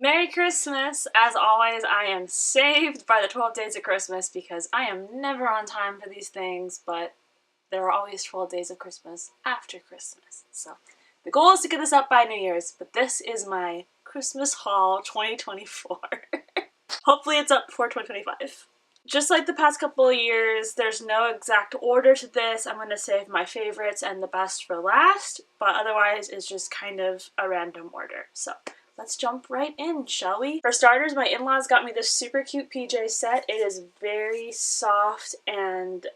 Merry Christmas! As always, I am saved by the 12 days of Christmas because I am never on time for these things, but there are always 12 days of Christmas after Christmas. So the goal is to get this up by New Year's, but this is my Christmas haul 2024. Hopefully it's up before 2025. Just like the past couple of years, there's no exact order to this. I'm going to save my favorites and the best for last, but otherwise it's just kind of a random order. So let's jump right in, shall we? For starters, my in-laws got me this super cute PJ set. It is very soft and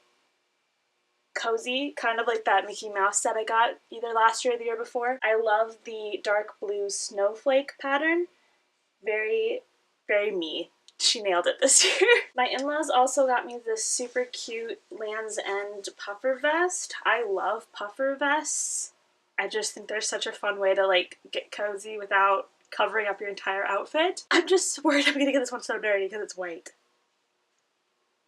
cozy, kind of like that Mickey Mouse set I got either last year or the year before. I love the dark blue snowflake pattern. Very, very me. She nailed it this year. My in-laws also got me this super cute Land's End puffer vest. I love puffer vests. I just think they're such a fun way to like get cozy without covering up your entire outfit. I'm just worried I'm gonna get this one so dirty because it's white.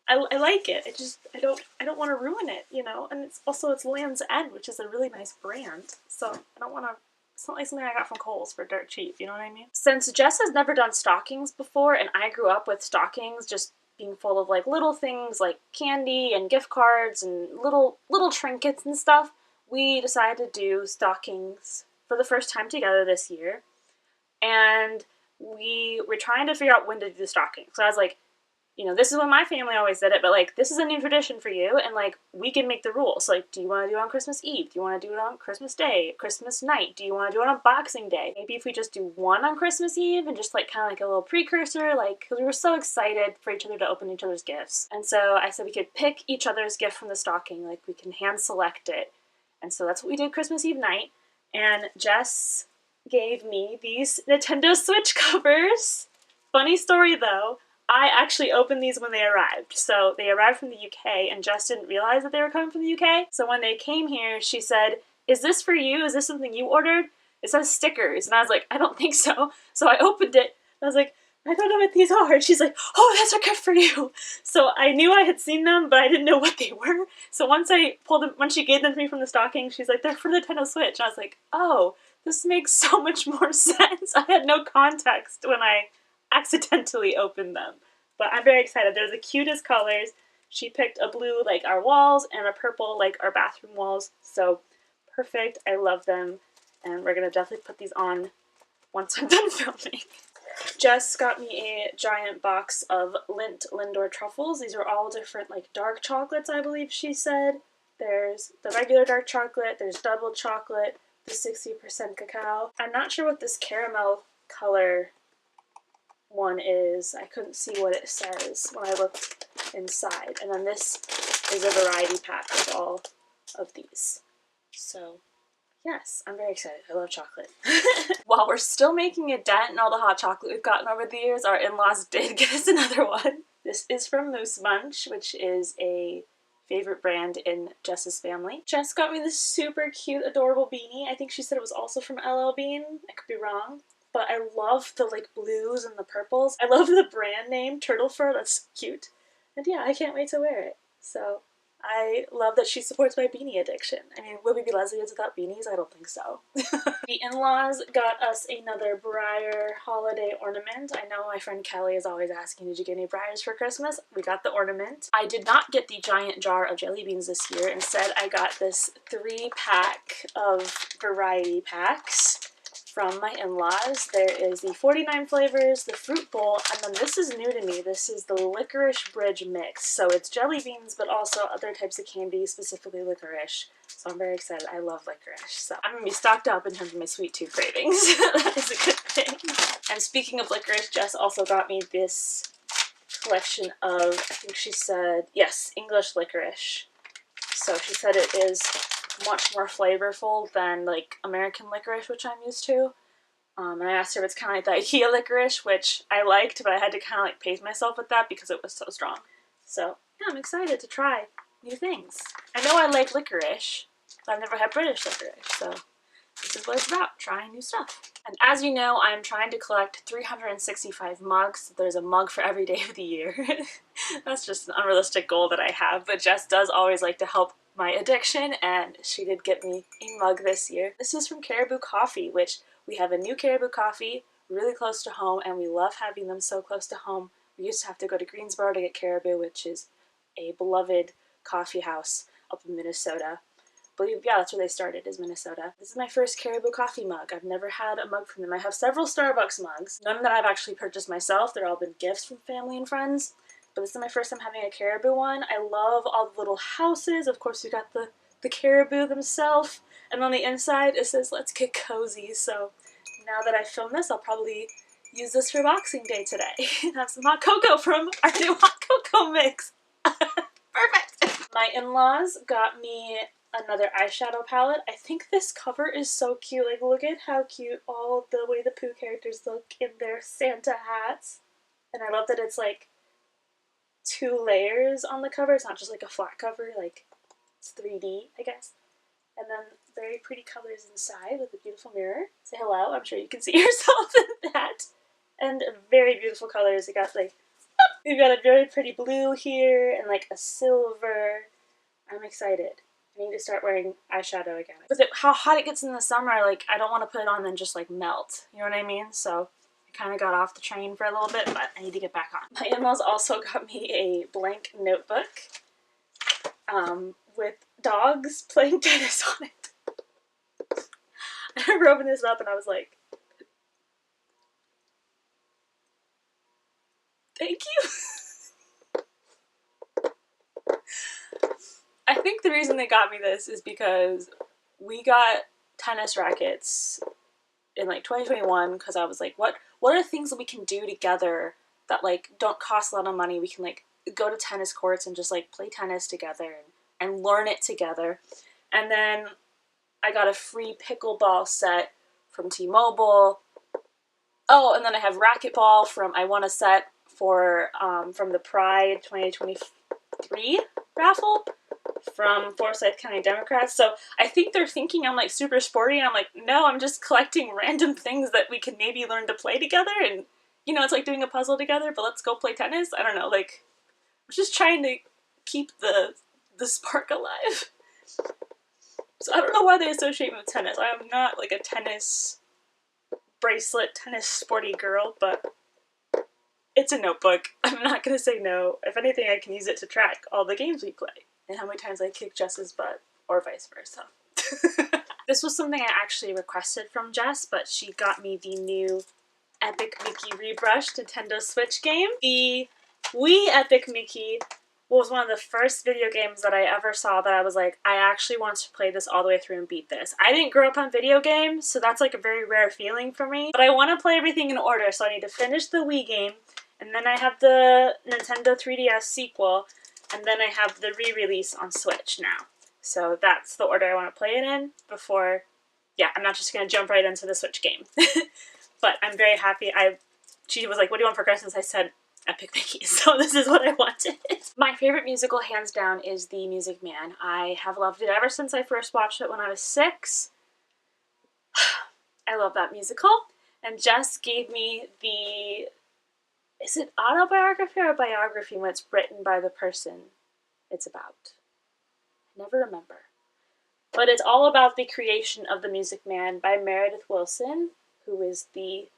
I like it. I don't want to ruin it, you know. And it's Land's End, which is a really nice brand. So I don't want to. It's not like something I got from Kohl's for dirt cheap, you know what I mean? Since Jess has never done stockings before, and I grew up with stockings just being full of like little things like candy and gift cards and little trinkets and stuff, we decided to do stockings for the first time together this year. And we were trying to figure out when to do the stocking. So I was like, you know, this is when my family always did it, but like this is a new tradition for you, and like we can make the rules. So, like, do you want to do it on Christmas Eve? Do you want to do it on Christmas Day, Christmas night? Do you want to do it on Boxing Day? Maybe if we just do one on Christmas Eve and just like kind of like a little precursor, like, because we were so excited for each other to open each other's gifts. And so I said we could pick each other's gift from the stocking, like we can hand select it. And so that's what we did Christmas Eve night. And Jess gave me these Nintendo Switch covers. Funny story though, I actually opened these when they arrived. So they arrived from the UK and Jess didn't realize that they were coming from the UK. So when they came here, she said, "Is this for you? Is this something you ordered? It says stickers." And I was like, "I don't think so." So I opened it. I was like, "I don't know what these are." And she's like, "Oh, that's a gift for you." So I knew I had seen them, but I didn't know what they were. So once I pulled them, when she gave them to me from the stocking, she's like, "They're for Nintendo Switch." And I was like, "Oh, this makes so much more sense." I had no context when I accidentally opened them. But I'm very excited. They're the cutest colors. She picked a blue like our walls and a purple like our bathroom walls. So perfect. I love them. And we're going to definitely put these on once I'm done filming. Jess got me a giant box of Lindt Lindor truffles. These are all different like dark chocolates, I believe she said. There's the regular dark chocolate. There's double chocolate. The 60% cacao. I'm not sure what this caramel color one is. I couldn't see what it says when I looked inside. And then this is a variety pack of all of these. So yes, I'm very excited. I love chocolate. While we're still making a dent in all the hot chocolate we've gotten over the years, our in-laws did get us another one. This is from Moose Munch, which is a favorite brand in Jess's family. Jess got me this super cute, adorable beanie. I think she said it was also from LL Bean. I could be wrong. But I love the like blues and the purples. I love the brand name, Turtle Fur. That's cute. And yeah, I can't wait to wear it. So I love that she supports my beanie addiction. I mean, will we be lesbians without beanies? I don't think so. The in-laws got us another briar holiday ornament. I know my friend Kelly is always asking, did you get any briars for Christmas? We got the ornament. I did not get the giant jar of jelly beans this year. Instead, I got this 3-pack of variety packs from my in-laws. There is the 49 flavors, the fruit bowl, and then this is new to me. This is the licorice bridge mix. So it's jelly beans, but also other types of candy, specifically licorice. So I'm very excited. I love licorice. So I'm gonna be stocked up in terms of my sweet tooth cravings. That is a good thing. And speaking of licorice, Jess also got me this collection of, I think she said, yes, English licorice. So she said it is much more flavorful than like American licorice, which I'm used to. And I asked her if it's kind of like the IKEA licorice, which I liked, but I had to kind of like pace myself with that because it was so strong. So yeah, I'm excited to try new things. I know I like licorice, but I've never had British licorice, so this is what it's about, trying new stuff. And as you know, I'm trying to collect 365 mugs. There's a mug for every day of the year. That's just an unrealistic goal that I have, but Jess does always like to help my addiction, and she did get me a mug this year. This is from Caribou Coffee, which we have a new Caribou Coffee, really close to home, and we love having them so close to home. We used to have to go to Greensboro to get Caribou, which is a beloved coffee house up in Minnesota. I believe, yeah, that's where they started, is Minnesota. This is my first Caribou coffee mug. I've never had a mug from them. I have several Starbucks mugs. None that I've actually purchased myself. They're all been gifts from family and friends. But this is my first time having a Caribou one. I love all the little houses. Of course, we got the Caribou themselves. And on the inside, it says, "Let's get cozy." So now that I filmed this, I'll probably use this for Boxing Day today. Have some hot cocoa from our new hot cocoa mix. Perfect! My in-laws got me another eyeshadow palette. I think this cover is so cute. Like, look at how cute all the way the Pooh characters look in their Santa hats. And I love that it's like 2 layers on the cover. It's not just like a flat cover, like it's 3D, I guess. And then very pretty colors inside with a beautiful mirror. Say hello. I'm sure you can see yourself in that. And very beautiful colors. We got like, we've got a very pretty blue here and like a silver. I'm excited. I need to start wearing eyeshadow again. With how hot it gets in the summer, like I don't want to put it on and then just like melt. You know what I mean? So I kind of got off the train for a little bit, but I need to get back on. My in-laws also got me a blank notebook with dogs playing tennis on it. I remember opening this up and I was like, thank you. I think the reason they got me this is because we got tennis rackets in like 2021 because I was like, what are things that we can do together that like don't cost a lot of money? We can like go to tennis courts and just like play tennis together and learn it together. And then I got a free pickleball set from T-Mobile. Oh, and then I have racquetball from, I won a set for from the Pride 2023 raffle from Forsyth County Democrats. So I think they're thinking I'm like super sporty, and I'm like, no, I'm just collecting random things that we can maybe learn to play together. And you know, it's like doing a puzzle together, but let's go play tennis. I don't know, like I'm just trying to keep the spark alive. So I don't know why they associate me with tennis. I am not like a tennis bracelet, tennis sporty girl, but it's a notebook. I'm not gonna say no. If anything, I can use it to track all the games we play and how many times I kick Jess's butt, or vice versa. This was something I actually requested from Jess, but she got me the new Epic Mickey Rebrushed Nintendo Switch game. The Wii Epic Mickey was one of the first video games that I ever saw that I was like, I actually want to play this all the way through and beat this. I didn't grow up on video games, so that's like a very rare feeling for me. But I want to play everything in order, so I need to finish the Wii game, and then I have the Nintendo 3DS sequel, and then I have the re-release on Switch now. So that's the order I want to play it in before, yeah, I'm not just going to jump right into the Switch game. But I'm very happy. She was like, what do you want for Christmas? I said, Epic Mickey, so this is what I wanted. My favorite musical, hands down, is The Music Man. I have loved it ever since I first watched it when I was 6. I love that musical. And Jess gave me the, is it autobiography or biography when it's written by the person it's about? I never remember. But it's all about the creation of The Music Man by Meredith Willson, who is the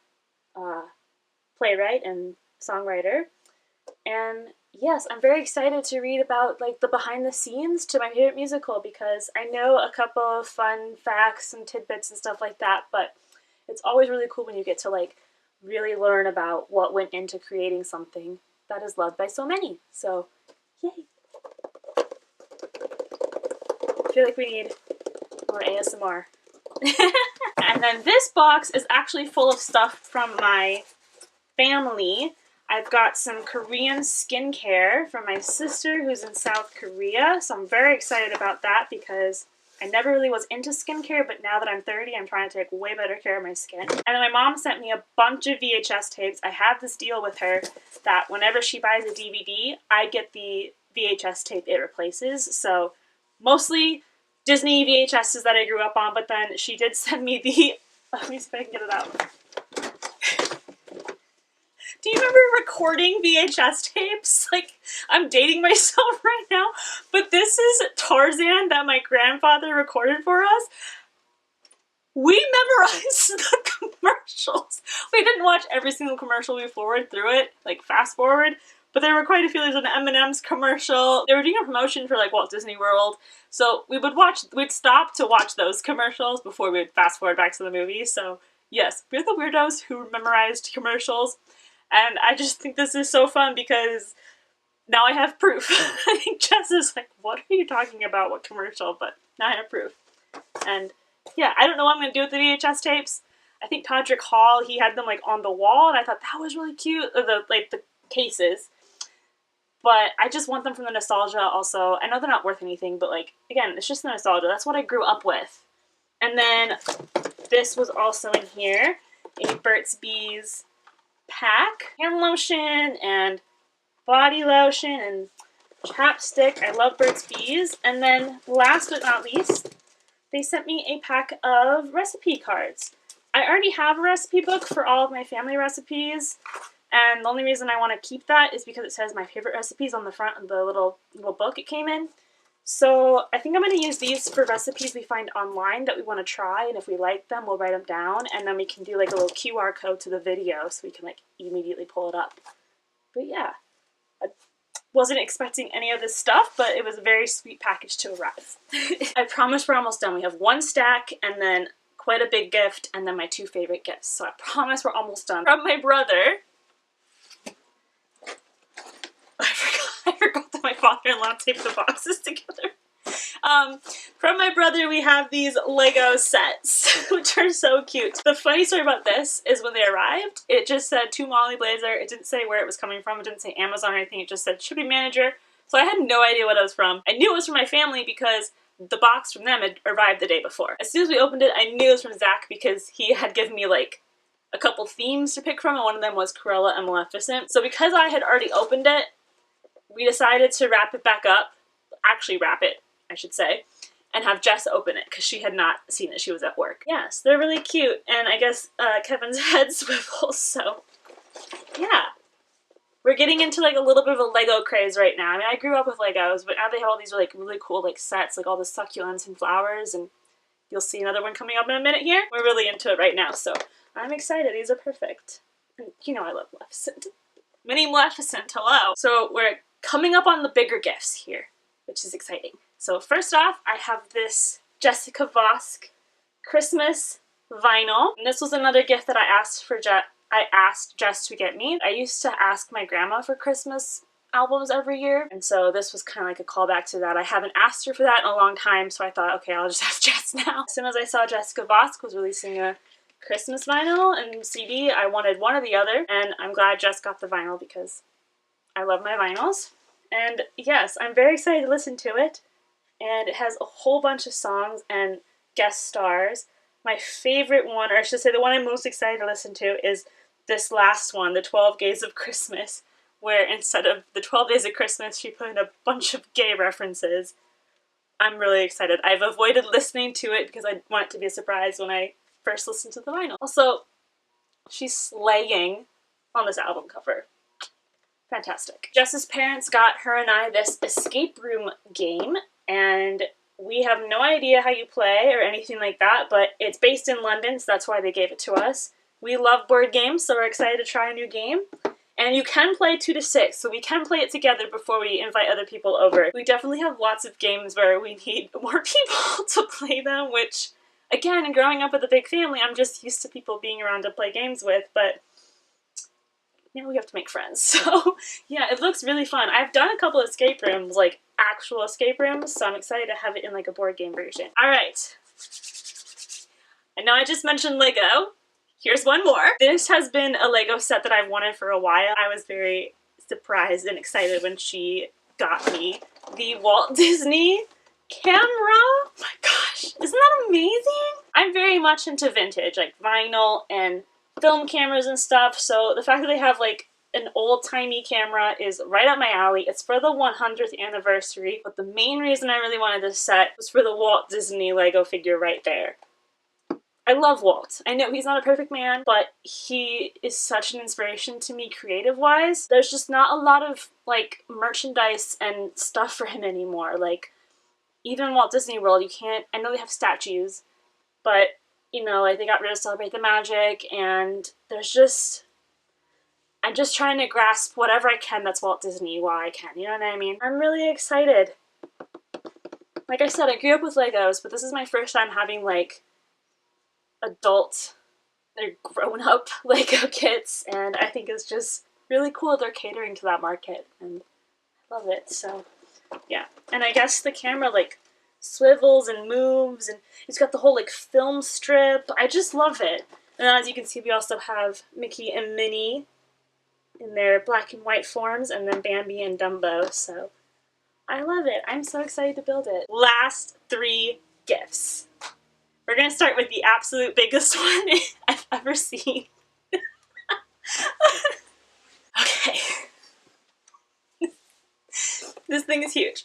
playwright and songwriter. And yes, I'm very excited to read about like the behind the scenes to my favorite musical, because I know a couple of fun facts and tidbits and stuff like that, but it's always really cool when you get to like really learn about what went into creating something that is loved by so many. So, yay! I feel like we need more ASMR. And then this box is actually full of stuff from my family. I've got some Korean skincare from my sister who's in South Korea, so I'm very excited about that because I never really was into skincare, but now that I'm 30, I'm trying to take way better care of my skin. And then my mom sent me a bunch of VHS tapes. I have this deal with her that whenever she buys a DVD, I get the VHS tape it replaces. So mostly Disney VHSs that I grew up on, but then she did send me the, let me see if I can get it out. Do you remember recording VHS tapes? Like, I'm dating myself right now, but this is Tarzan that my grandfather recorded for us. We memorized the commercials. We didn't watch every single commercial. We forward through it, like fast forward. But there were quite a few. There's an M&M's commercial. They were doing a promotion for like Walt Disney World. So we'd stop to watch those commercials before we would fast forward back to the movie. So yes, we're the weirdos who memorized commercials. And I just think this is so fun because now I have proof. I think Jess is like, what are you talking about? What commercial? But now I have proof. And yeah, I don't know what I'm going to do with the VHS tapes. I think Todrick Hall, he had them like on the wall, and I thought that was really cute. Or the cases. But I just want them from the nostalgia also. I know they're not worth anything, but like, again, it's just the nostalgia. That's what I grew up with. And then this was also in here, a Burt's Bees pack. Hand lotion and body lotion and chapstick. I love Burt's Bees. And then last but not least, they sent me a pack of recipe cards. I already have a recipe book for all of my family recipes. And the only reason I want to keep that is because it says my favorite recipes on the front of the little book it came in. So I think I'm going to use these for recipes we find online that we want to try, and if we like them, we'll write them down, and then we can do like a little QR code to the video so we can like immediately pull it up. But yeah, I wasn't expecting any of this stuff, but it was a very sweet package to arrive. I promise we're almost done. We have one stack, and then quite a big gift, and then my two favorite gifts. So I promise we're almost done. From my brother, I forgot that my father-in-law taped the boxes together. From my brother, we have these Lego sets, which are so cute. The funny story about this is when they arrived, it just said to Molly Blazer. It didn't say where it was coming from. It didn't say Amazon or anything. It just said shipping manager. So I had no idea what it was from. I knew it was from my family because the box from them had arrived the day before. As soon as we opened it, I knew it was from Zach because he had given me like a couple themes to pick from, and one of them was Cruella and Maleficent. So because I had already opened it, we decided to wrap it back up, actually wrap it, I should say, and have Jess open it because she had not seen it. She was at work. Yes, they're really cute, and I guess Kevin's head swivels, so yeah. We're getting into like a little bit of a Lego craze right now. I mean, I grew up with Legos, but now they have all these like really cool like sets, like all the succulents and flowers, and you'll see another one coming up in a minute here. We're really into it right now, so I'm excited. These are perfect. And you know I love Maleficent. Mini Maleficent, hello! So we're coming up on the bigger gifts here, which is exciting. So first off, I have this Jessica Vosk Christmas vinyl. And this was another gift that I asked Jess to get me. I used to ask my grandma for Christmas albums every year, and so this was kind of like a callback to that. I haven't asked her for that in a long time, so I thought, okay, I'll just ask Jess now. As soon as I saw Jessica Vosk was releasing a Christmas vinyl and CD, I wanted one or the other, and I'm glad Jess got the vinyl because I love my vinyls. And yes, I'm very excited to listen to it, and it has a whole bunch of songs and guest stars. My favorite one, or I should say the one I'm most excited to listen to, is this last one, the 12 Days of Christmas, where instead of the 12 Days of Christmas, she put in a bunch of gay references. I'm really excited. I've avoided listening to it because I want it to be a surprise when I first listen to the vinyl. Also, she's slaying on this album cover. Fantastic. Jess's parents got her and I this escape room game, and we have no idea how you play or anything like that, but it's based in London, so that's why they gave it to us. We love board games, so we're excited to try a new game. And you can play 2 to 6, so we can play it together before we invite other people over. We definitely have lots of games where we need more people to play them, which, again, growing up with a big family, I'm just used to people being around to play games with, but now we have to make friends. So yeah, it looks really fun. I've done a couple of escape rooms, like actual escape rooms, so I'm excited to have it in like a board game version. Alright. I know I just mentioned Lego. Here's one more. This has been a Lego set that I've wanted for a while. I was very surprised and excited when she got me the Walt Disney camera. Oh my gosh, isn't that amazing? I'm very much into vintage, like vinyl and film cameras and stuff, so the fact that they have like an old-timey camera is right up my alley. It's for the 100th anniversary, but the main reason I really wanted this set was for the Walt Disney Lego figure right there. I love Walt. I know he's not a perfect man, but he is such an inspiration to me creative-wise. There's just not a lot of like merchandise and stuff for him anymore. Like, even in Walt Disney World, you can't, I know they have statues, but you know, like they got rid of Celebrate the Magic, and I'm just trying to grasp whatever I can that's Walt Disney while I can, you know what I mean? I'm really excited. Like I said, I grew up with Legos, but this is my first time having like adult, they're grown-up Lego kits, and I think it's just really cool they're catering to that market, and I love it. So yeah, and I guess the camera like swivels and moves, and it's got the whole like film strip. I just love it. And as you can see, we also have Mickey and Minnie in their black and white forms, and then Bambi and Dumbo. So I love it. I'm so excited to build it. Last 3 gifts. We're gonna start with the absolute biggest one I've ever seen. Okay. This thing is huge.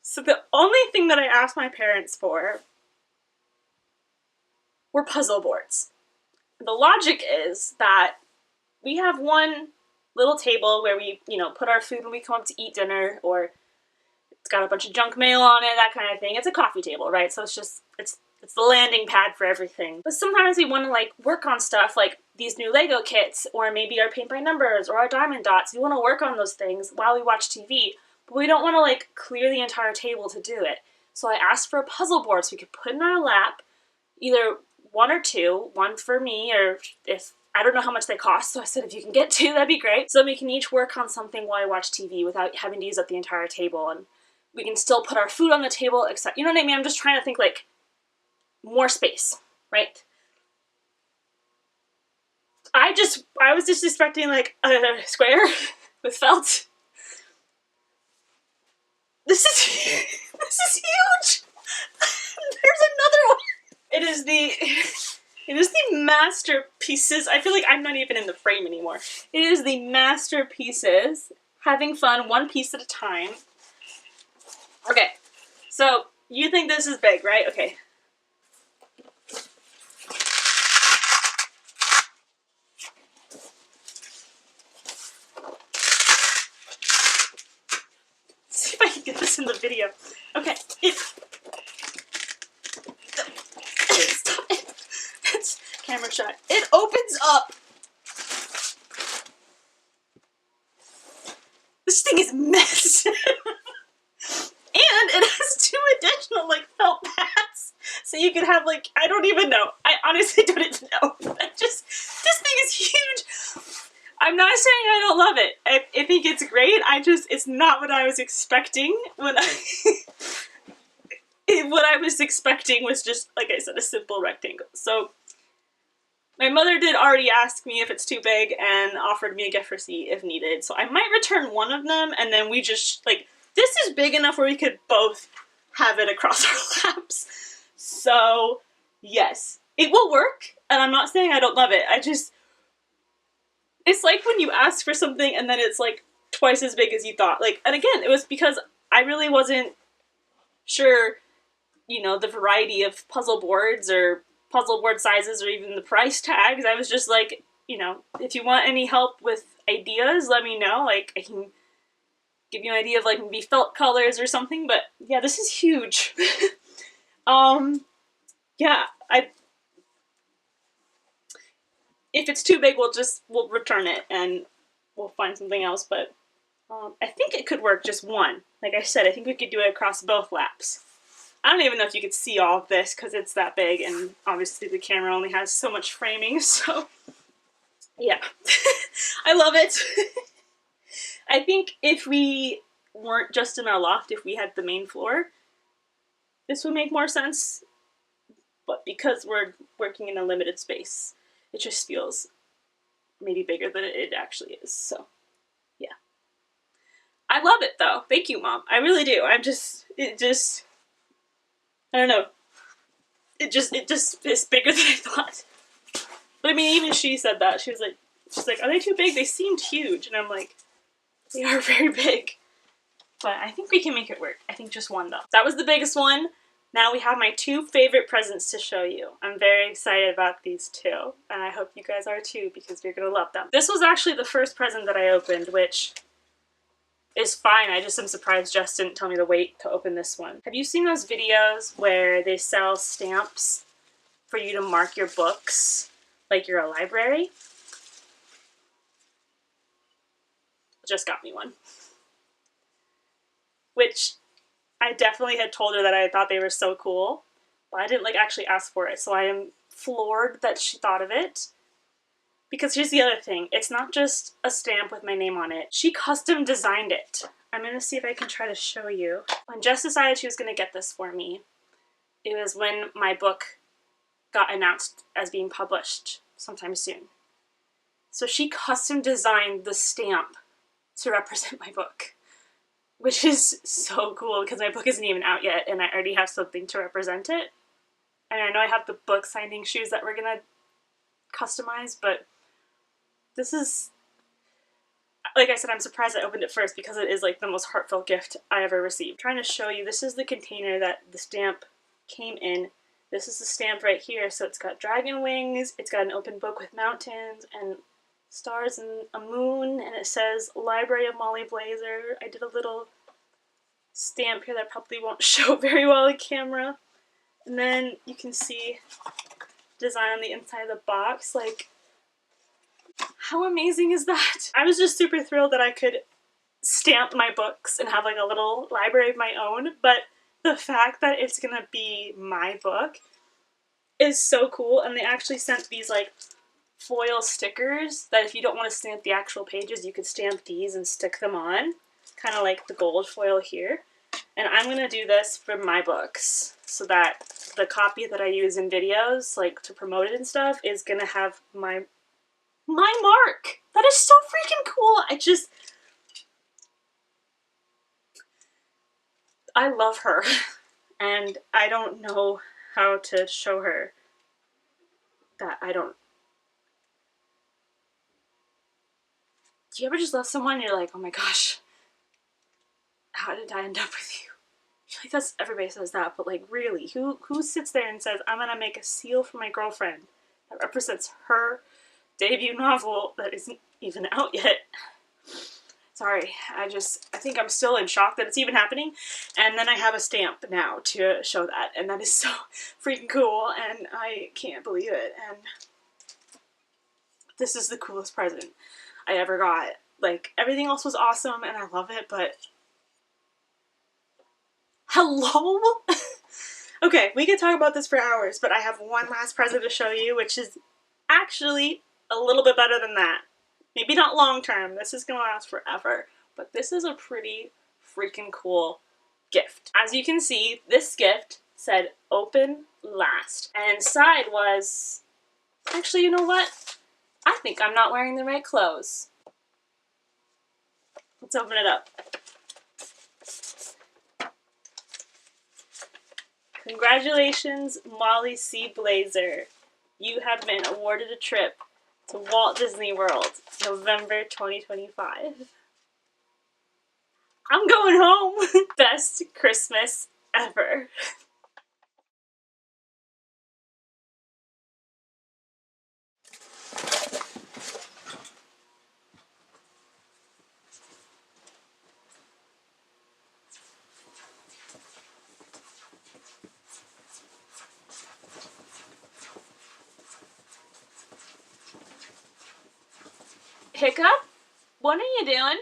So the only thing that I asked my parents for were puzzle boards. The logic is that we have one little table where we, you know, put our food when we come up to eat dinner, or it's got a bunch of junk mail on it, that kind of thing. It's a coffee table, right? So it's just, it's the landing pad for everything. But sometimes we want to like work on stuff like these new Lego kits, or maybe our paint by numbers or our diamond dots. We want to work on those things while we watch TV, but we don't want to like clear the entire table to do it. So I asked for a puzzle board so we could put in our lap, either 1 or 2, one for me, or if, I don't know how much they cost, so I said if you can get 2, that'd be great. So we can each work on something while I watch TV without having to use up the entire table, and we can still put our food on the table, except, you know what I mean? I'm just trying to think like more space, right? I was just expecting like a square with felt. This is huge. There's another one. It is the masterpieces. I feel like I'm not even in the frame anymore. It is the masterpieces. Having fun, one piece at a time. Okay, so you think this is big, right? Okay. Let's see if I can get this in the video. Okay, stop it. It's camera shot. It opens up. This thing is mess. And it has 2 additional like felt pads, so you can have like, I don't even know. I honestly don't even know. This thing is huge. I'm not saying I don't love it. I think it's great. It's not what I was expecting when what I was expecting was just, like I said, a simple rectangle. So my mother did already ask me if it's too big and offered me a gift receipt if needed. So I might return one of them, and then we just, like, this is big enough where we could both have it across our laps. So, yes. It will work, and I'm not saying I don't love it. It's like when you ask for something and then it's, like, twice as big as you thought. Like, and again, it was because I really wasn't sure, you know, the variety of puzzle boards or puzzle board sizes or even the price tags. I was just like, you know, if you want any help with ideas, let me know. Like, I can give you an idea of like maybe felt colors or something, but yeah, this is huge. Yeah, if it's too big, we'll return it and we'll find something else, but I think it could work just one. Like I said, I think we could do it across both laps. I don't even know if you could see all of this because it's that big, and obviously the camera only has so much framing, so yeah. I love it. I think if we weren't just in our loft, if we had the main floor, this would make more sense, but because we're working in a limited space, it just feels maybe bigger than it actually is, so yeah. I love it though. Thank you, Mom. I really do. I don't know. It just is bigger than I thought. But I mean, even she said that. She's like, are they too big? They seemed huge. And I'm like, they are very big. But I think we can make it work. I think just one though. That was the biggest one. Now we have my 2 favorite presents to show you. I'm very excited about these 2. And I hope you guys are too, because you're gonna love them. This was actually the first present that I opened, which is fine. I just am surprised Jess didn't tell me to wait to open this one. Have you seen those videos where they sell stamps for you to mark your books like you're a library. Just got me one. Which I definitely had told her that I thought they were so cool, but I didn't like actually ask for it, so I am floored that she thought of it. Because here's the other thing, it's not just a stamp with my name on it. She custom designed it. I'm gonna see if I can try to show you. When Jess decided she was gonna get this for me, it was when my book got announced as being published sometime soon. So she custom designed the stamp to represent my book, which is so cool because my book isn't even out yet and I already have something to represent it. And I know I have the book signing shoes that we're gonna customize, but this is, like I said, I'm surprised I opened it first because it is like the most heartfelt gift I ever received. I'm trying to show you, this is the container that the stamp came in. This is the stamp right here, so it's got dragon wings, it's got an open book with mountains and stars and a moon, and it says Library of Molly Blazer. I did a little stamp here that probably won't show very well on camera. And then you can see design on the inside of the box. Like, how amazing is that? I was just super thrilled that I could stamp my books and have like a little library of my own, but the fact that it's gonna be my book is so cool. And they actually sent these like foil stickers that if you don't want to stamp the actual pages, you could stamp these and stick them on, kind of like the gold foil here. And I'm gonna do this for my books so that the copy that I use in videos, like to promote it and stuff, is gonna have my mark. That is so freaking cool. I love her and I don't know how to show her that I don't. Do you ever just love someone and you're like, oh my gosh, how did I end up with you? I feel like that's, everybody says that, but like really, who sits there and says, I'm gonna make a seal for my girlfriend that represents her debut novel that isn't even out yet? Sorry, I think I'm still in shock that it's even happening. And then I have a stamp now to show that, and that is so freaking cool, and I can't believe it. And this is the coolest present I ever got. Like, everything else was awesome and I love it, but hello? Okay, we could talk about this for hours, but I have one last present to show you, which is actually a little bit better than that. Maybe not long term, this is gonna last forever, but this is a pretty freaking cool gift. As you can see, this gift said open last, and inside was, actually, you know what? I think I'm not wearing the right clothes. Let's open it up. Congratulations, Molly C. Blazer. You have been awarded a trip to Walt Disney World, November 2025. I'm going home! Best Christmas ever. Hiccup? What are you doing?